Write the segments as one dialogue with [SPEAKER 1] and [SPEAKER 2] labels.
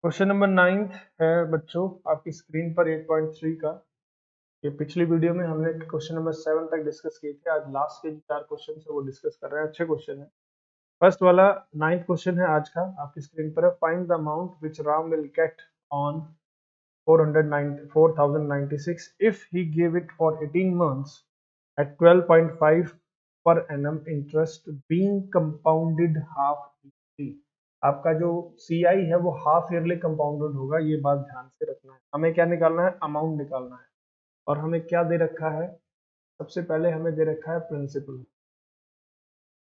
[SPEAKER 1] Question number 9 है बच्चों आपकी स्क्रीन पर 8.3 का। ये पिछली वीडियो में हमने क्वेश्चन नंबर 7 तक डिस्कस किए थे। आज लास्ट के जो 4 क्वेश्चन है वो डिस्कस कर रहे हैं। अच्छे क्वेश्चन है। फर्स्ट वाला 9th क्वेश्चन है आज का, आपकी स्क्रीन पर है। Find the amount which Ram will get on 4096 if he gave it for 18 months at 12.5 per annum interest being compounded half yearly। आपका जो CI है वो हाफ ईयरली कंपाउंडेड होगा, ये बात ध्यान से रखना है। हमें क्या निकालना है? अमाउंट निकालना है। और हमें क्या दे रखा है? सबसे पहले हमें दे रखा है प्रिंसिपल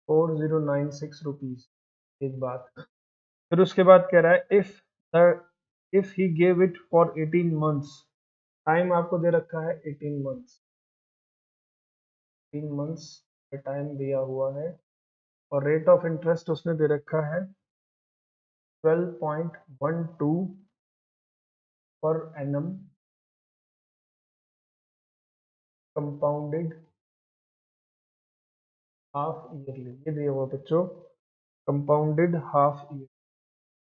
[SPEAKER 1] 4096 रुपीज, एक बात। फिर उसके बाद कह रहा है if he gave it for 18 months. Time आपको दे रखा है 18 मंथ्स, 3 मंथ्स का टाइम दिया हुआ है। और रेट ऑफ इंटरेस्ट उसने दे रखा है 12.12 per annum compounded half yearly. ये दिया हुआ बच्चों, कंपाउंडेड हाफ ईयर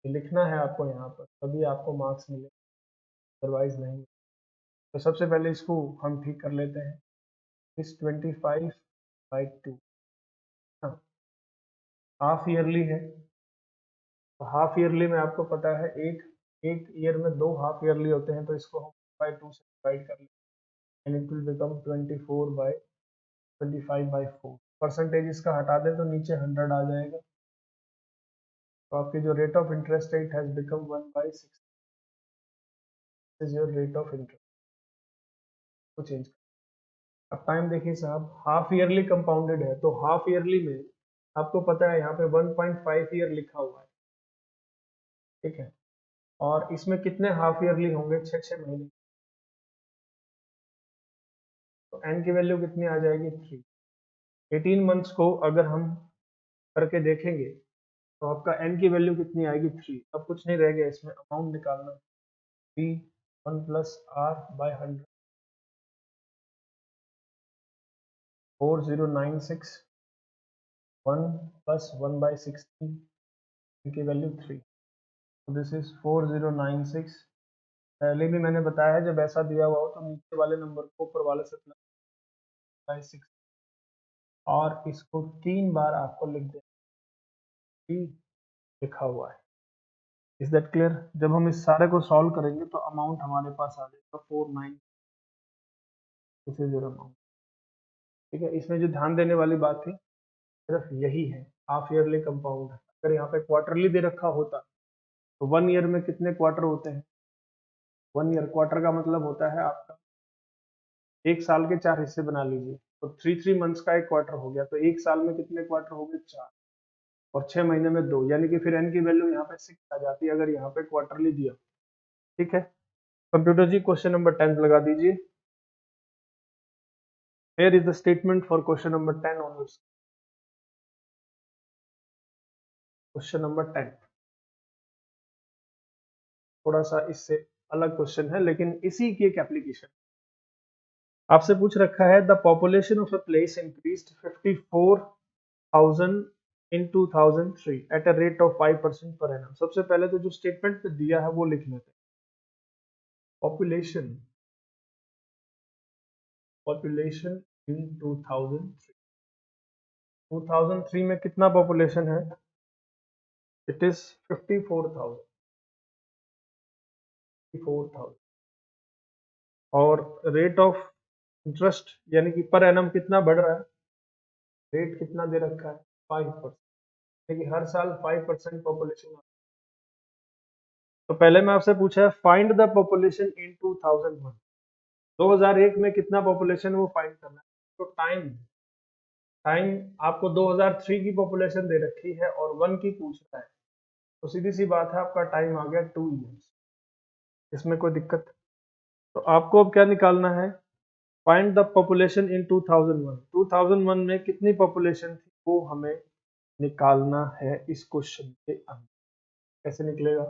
[SPEAKER 1] लिखना है आपको यहाँ पर, तभी आपको मार्क्स मिले, अदरवाइज नहीं। तो सबसे पहले इसको हम ठीक कर लेते हैं। इस 25/2 हाफ ईयरली है। तो हाफ ईयरली में आपको पता है एक एक ईयर में 2 हाफ ईयरली होते हैं, तो इसको हम बाई 2 से डिवाइड कर लेते हैं and it will become 24/25/4। Percentage इसका हटा दें तो नीचे 100 आ जाएगा। तो आपकी जो rate of interest rate has become 1/6 is your rate of interest को चेंज। अब टाइम देखिए साहब, हाफ ईयरली कंपाउंडेड है तो हाफ ईयरली में आपको पता है यहाँ पे 1.5 ईयर लिखा हुआ है, ठीक है। और इसमें कितने हाफ ईयरली होंगे? 6 महीने। तो एन की वैल्यू कितनी आ जाएगी? 3। 18 मंथ्स को अगर हम करके देखेंगे तो आपका एन की वैल्यू कितनी आएगी? 3। अब कुछ नहीं रह गया, इसमें अमाउंट निकालना। B 1 plus R by 100 4096 1 plus 1/16 इनकी वैल्यू 3। This is 4096। पहले भी मैंने बताया है, जब ऐसा दिया हुआ हो तो नीचे वाले नंबर को ऊपर वाले से प्लस बाय 6 और इसको 3 बार आपको लिख देना लिखा हुआ है। Is that clear? जब हम इस सारे को सॉल्व करेंगे तो अमाउंट हमारे पास आ जाएगा 49। दिस इज योर अमाउंट, ठीक है। इसमें जो ध्यान देने वाली बात थी सिर्फ यही है, हाफ ईयरली कंपाउंड है। अगर यहाँ पे क्वार्टरली दे रखा होता तो 1 ईयर में कितने क्वार्टर होते हैं? 1 ईयर क्वार्टर का मतलब होता है आपका एक साल के 4 हिस्से बना लीजिए, तो 3 मंथ्स का एक क्वार्टर हो गया, तो एक साल में कितने क्वार्टर हो गए? 4। और 6 महीने में 2, यानी कि फिर एन की वैल्यू यहाँ पे 6 आ जाती है अगर यहाँ पे क्वार्टरली दिया, ठीक है। कंप्यूटर जी क्वेश्चन नंबर 10 लगा दीजिए। Here is the statement for question number 10 onwards. Question number 10 थोड़ा सा इससे अलग क्वेश्चन है, लेकिन इसी की एक एप्लीकेशन। आपसे पूछ रखा है the population of a place increased 54,000 in 2003 at a rate of 5% per annum. सबसे पहले तो जो स्टेटमेंट पे दिया है वो लिख लेते हैं। पॉपुलेशन पॉपुलेशन इन 2003 में कितना पॉपुलेशन है? It is 54,000। और रेट ऑफ इंटरेस्ट यानी कि पर एनम कितना बढ़ रहा है? रेट कितना दे रखा है? 5%, यानी कि हर साल 5% पॉपुलेशन। तो पहले मैं आपसे पूछा है फाइंड द पॉपुलेशन इन 2001। 2001 में कितना पॉपुलेशन वो फाइंड करना है। तो टाइम टाइम आपको 2003 की पॉपुलेशन दे रखी है और 1 की पूछ रहा है, तो सीधी सी बात है आपका टाइम आ गया 2 इयर्स। इसमें कोई दिक्कत? तो आपको अब क्या निकालना है? Find the population in 2001। 2001 में कितनी पॉपुलेशन थी वो हमें निकालना है इस क्वेश्चन के अंदर। कैसे निकलेगा?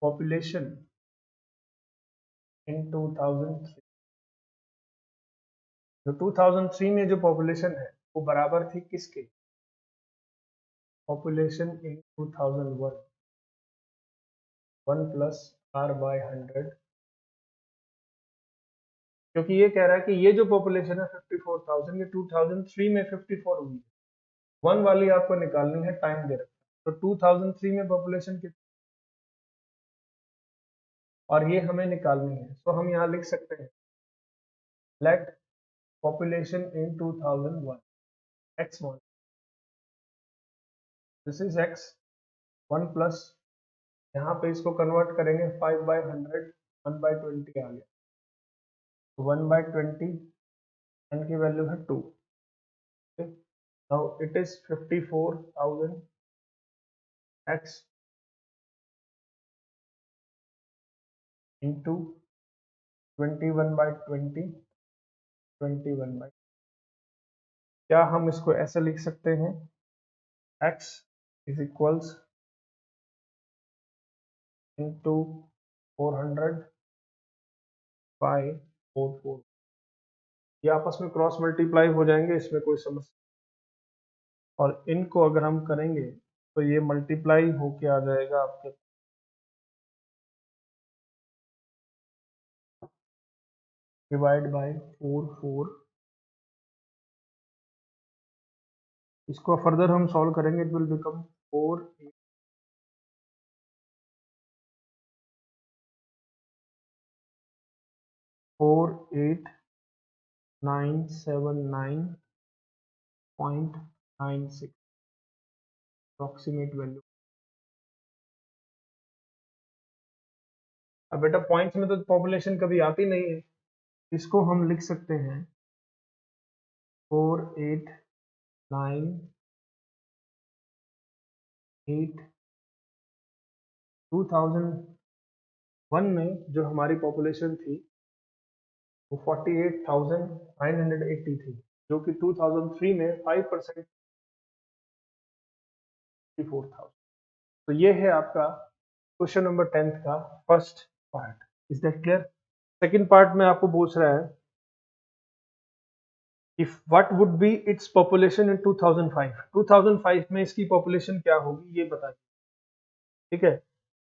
[SPEAKER 1] Population in 2003। जो 2003 में जो पॉपुलेशन है वो बराबर थी किसके? Population in 2001। 1 plus R by 100, क्योंकि ये कह रहा है कि ये जो पॉपुलेशन है 54,000, ये 2003 में 54 हुई है। 1 वाली आपको निकालनी है, टाइम दे रखा है। तो 2003 में पॉपुलेशन कितनी और ये हमें निकालनी है, तो हम यहाँ लिख सकते हैं let population in 2001 x1, this is x 1 plus, यहाँ पे इसको कन्वर्ट करेंगे 5/100, 1/20 आ गया, 1/20 n की वैल्यू है 2। Now it is 54,000 x into 21/20, 21/, क्या हम इसको ऐसे लिख सकते हैं x is equals into 400 by 44, ये आपस में क्रॉस मल्टीप्लाई हो जाएंगे, इसमें कोई समस्या, और इनको अगर हम करेंगे तो ये मल्टीप्लाई होके आ जाएगा आपके डिवाइड बाय 4, इसको फर्दर हम सॉल्व करेंगे, it will become 48979.96 approximate value. अब बेटा पॉइंट्स में तो पॉपुलेशन कभी आती नहीं है, इसको हम लिख सकते हैं 2001 में जो हमारी पॉपुलेशन थी वो 48,980 थी, जो कि 2003 में 5% 54,000। तो ये है आपका क्वेश्चन नंबर 10th का first part. Is that clear? Second part में आपको पूछ रहा है if what would be its population in 2005, 2005 में इसकी पॉपुलेशन क्या होगी ये बताइए। ठीक है,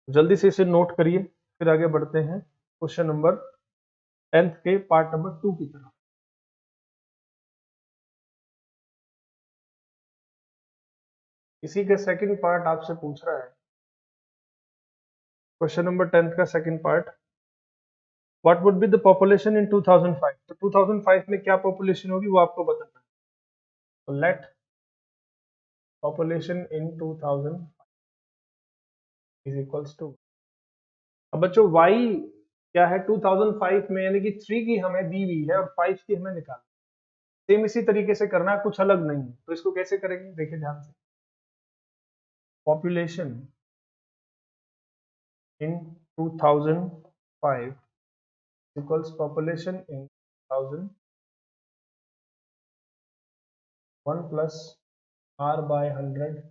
[SPEAKER 1] जल्दी से इसे नोट करिए, फिर आगे बढ़ते हैं क्वेश्चन नंबर 10th के पार्ट नंबर 2 की तरफ। इसी के सेकंड पार्ट आपसे पूछ रहा है, क्वेश्चन नंबर 10th का second part, what would be the population in 2005। तो 2005 में क्या पॉपुलेशन होगी वो आपको बताना है। तो let population in 2000 is equals to, अब बच्चों y क्या है 2005 में, यानी कि 3 की हमें दी हुई है और 5 की हमें निकालना। सेम इसी तरीके से करना है, कुछ अलग नहीं है। तो इसको कैसे करेंगे देखिए ध्यान से, population in 2005 equals population in 2000 1 plus r by 100।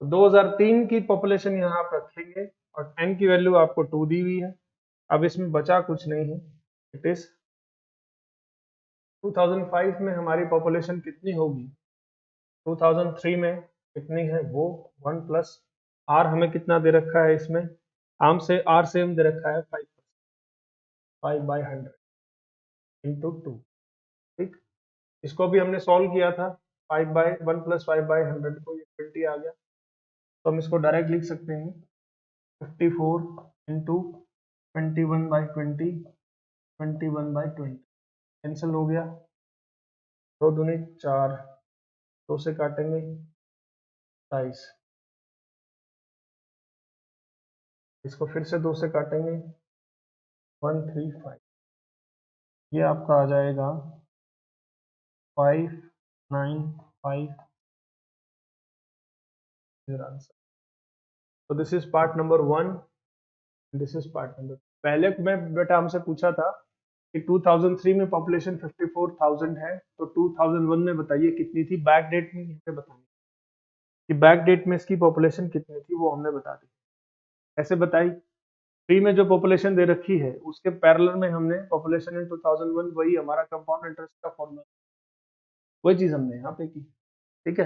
[SPEAKER 1] 2003 की पॉपुलेशन यहाँ आप रखेंगे और n की वैल्यू आपको 2 दी हुई है। अब इसमें बचा कुछ नहीं है, इट इज 2005 में हमारी पॉपुलेशन कितनी होगी, 2003 में कितनी है वो 1 प्लस आर हमें कितना दे रखा है, इसमें आम से आर सेम दे रखा है 5/100 इंटू 2। ठीक, इसको भी हमने सॉल्व किया था, 5/1 प्लस 5/100 को ये 20 आ गया, तो हम इसको डायरेक्ट लिख सकते हैं 54 इंटू 21/20, 21/20 कैंसिल हो गया, 2 दूनी 4, 2 से काटेंगे 27, इसको फिर से 2 से काटेंगे 135, ये आपका आ जाएगा 595 आंसर। तो this is part number 1, this is part number. पहले मैं बेटा हमसे पूछा था कि 2003 में पॉपुलेशन 54,000 है, तो 2001 में बताइए कितनी थी, बैक डेट में हमें बतानी कि बैक डेट में इसकी पॉपुलेशन कितनी थी, वो हमने बता दी। ऐसे बताई 3 में जो पॉपुलेशन दे रखी है उसके पैरेलल में हमने पॉपुलेशन इन 2001, वही हमारा कंपाउंड इंटरेस्ट का फॉर्मूला, वही चीज हमने यहाँ पे की। ठीक है,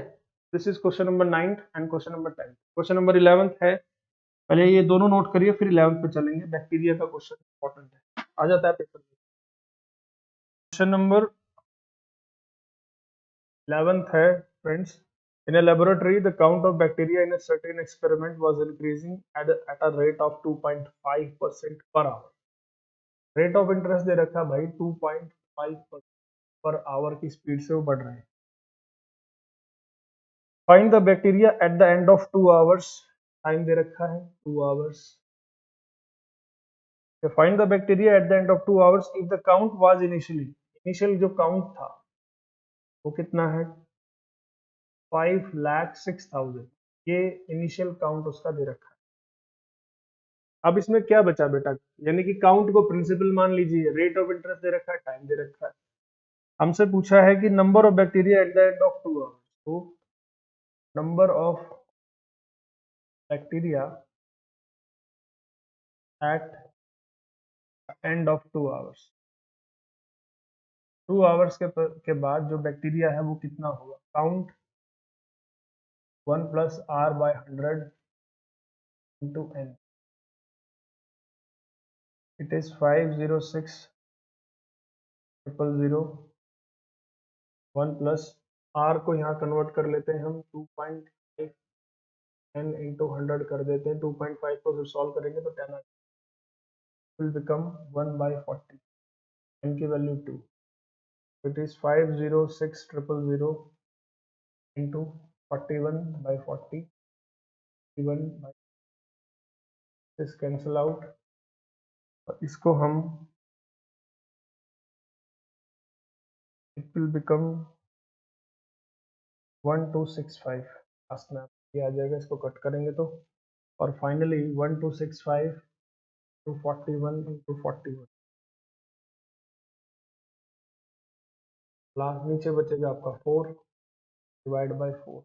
[SPEAKER 1] this is question number 9 and question number 10। Question number 11 है पहले ये दोनों नोट करिए, फिर 11th पे चलेंगे। बैक्टीरिया का क्वेश्चन इंपॉर्टेंट है, आ जाता है पेपर में। क्वेश्चन नंबर 11th है friends. In a laboratory, the count of bacteria in a certain experiment was increasing at a rate of 2.5% per hour. Rate of interest दे रखा है भाई 2.5% पर आवर की स्पीड से वो बढ़ रहे हैं। Find the bacteria at the end of 2 hours, time दे रखा है 2 hours. Find the bacteria at the end of 2 hours if the count was initially, initial जो काउंट था वो कितना है 5,06,000, ये इनिशियल काउंट उसका दे रखा है। अब इसमें क्या बचा बेटा, यानी कि काउंट को प्रिंसिपल मान लीजिए, रेट ऑफ इंटरेस्ट दे रखा है, टाइम दे रखा है। हमसे पूछा है कि number of bacteria at the end of 2 hours, तो number of bacteria at end of 2 hours, 2 hours के बाद जो बैक्टीरिया है वो कितना होगा, count 1 plus R by 100 into N, it is 506,000 1 plus R को यहाँ कन्वर्ट कर लेते हैं हम 2.5 एन इंटू 100 कर देते हैं, 2.5 को फिर सॉल्व करेंगे तो 10 will become 1 by 40, n की value 2, it is 506,000 into 41 by 40, 41 by this cancel out, इसको हम it will become 1265, लास्ट में ये आ जाएगा, इसको कट करेंगे तो, और फाइनली 1265 to 41 into 41, लास्ट नीचे बचेगा आपका 4 divide by 4,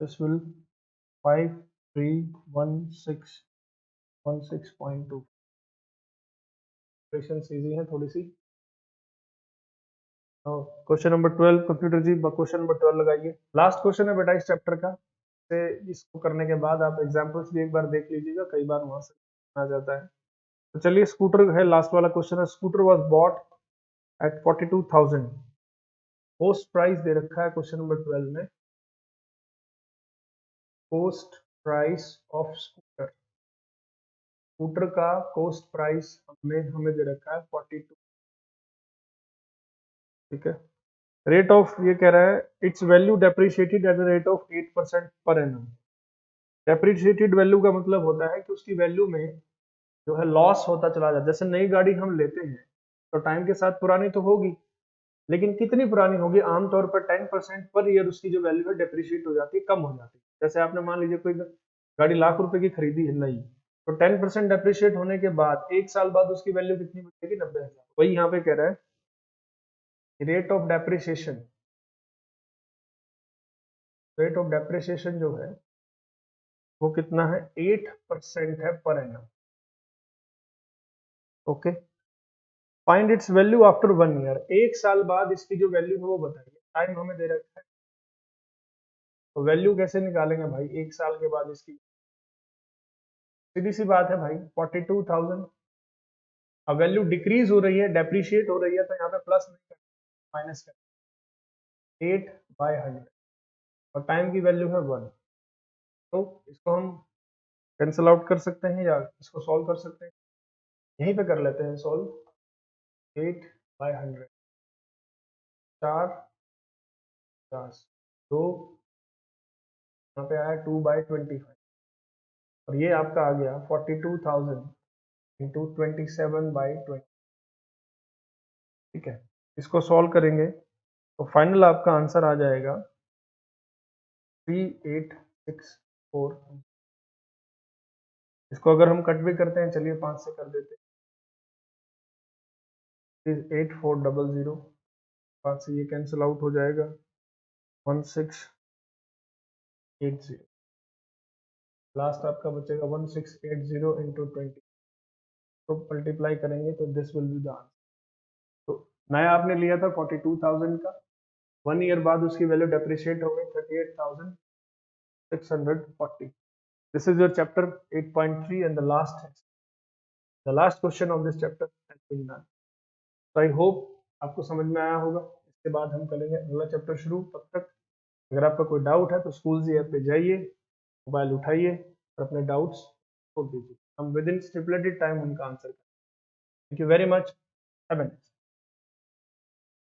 [SPEAKER 1] this will 531616.2, easy है थोड़ी सी। क्वेश्चन नंबर 12, कंप्यूटर जी क्वेश्चन नंबर 12 लगाइए। लास्ट क्वेश्चन है बेटा इस चैप्टर का, से इसको करने के बाद आप एग्जांपल्स भी एक बार देख लीजिएगा, कई बार वहां से आ जाता है। तो चलिए स्कूटर है, लास्ट वाला क्वेश्चन है। Scooter was bought at 42,000, post price दे रखा है क्वेश्चन नंबर 12 में, post price of scooter, scooter का कोस्ट प्राइस हमें दे रखा है 42, ठीक है। रेट ऑफ, ये कह रहा है it's value depreciated at the rate of 8% per annum. Depreciated value का मतलब होता है कि उसकी वैल्यू में जो है लॉस होता चला जाता है। जैसे नई गाड़ी हम लेते हैं तो टाइम के साथ पुरानी तो होगी, लेकिन कितनी पुरानी होगी, आमतौर पर 10% पर ईयर उसकी जो वैल्यू है डेप्रिशिएट हो जाती है, कम हो जाती है। जैसे आपने मान लीजिए कोई गाड़ी लाख रुपए की खरीदी है नई, तो 10% डेप्रिशिएट होने के बाद 1 साल बाद उसकी वैल्यू कितनी बचेगी, 90,000। वही यहाँ पे कह रहा है rate of depreciation, rate of depreciation जो है वो कितना है 8% है per annum, okay. Find its value after 1 year, 1 साल बाद इसकी जो वैल्यू है वो बताइए, टाइम हमें दे रखा है, तो वैल्यू कैसे निकालेंगे भाई 1 साल के बाद इसकी, सीधी सी बात है भाई 42,000, अब वैल्यू डिक्रीज हो रही है, डेप्रिशिएट हो रही है, तो यहाँ पे प्लस नहीं कर, माइनस कर 8/100, और टाइम की वैल्यू है 1, तो इसको हम कैंसिल आउट कर सकते हैं या इसको सॉल्व कर सकते हैं, यहीं पे कर लेते हैं सॉल्व। 8/100, 4 50, 2 यहाँ पे आया 2/25, और ये आपका आ गया 42,000 इंटू 27/20, ठीक है। इसको सॉल्व करेंगे तो फाइनल आपका आंसर आ जाएगा 3864। इसको अगर हम कट भी करते हैं, चलिए 5 से कर देते हैं, 8400, 5 से ये कैंसिल आउट हो जाएगा 1680, लास्ट आपका बचेगा 1680 इंटू 20, तो मल्टीप्लाई करेंगे तो this will be the answer. तो नया आपने लिया था 42,000 का, 1 ईयर बाद उसकी वैल्यू डेप्रिशिएट हो गई 38,640, This is your chapter 8.3 and the last question of this chapter has been done. So I hope आपको समझ में आया होगा. इसके बाद हम करेंगे अगला चैप्टर शुरू. तब तक अगर आपका कोई डाउट है तो स्कूल जी ऐप पे जाइए, मोबाइल उठाइए और अपने डाउट्स छोड़ दीजिए. हम विद इन स्टिपुलेटेड टाइम उनका आंसर करेंगे. Thank you very much. Have a nice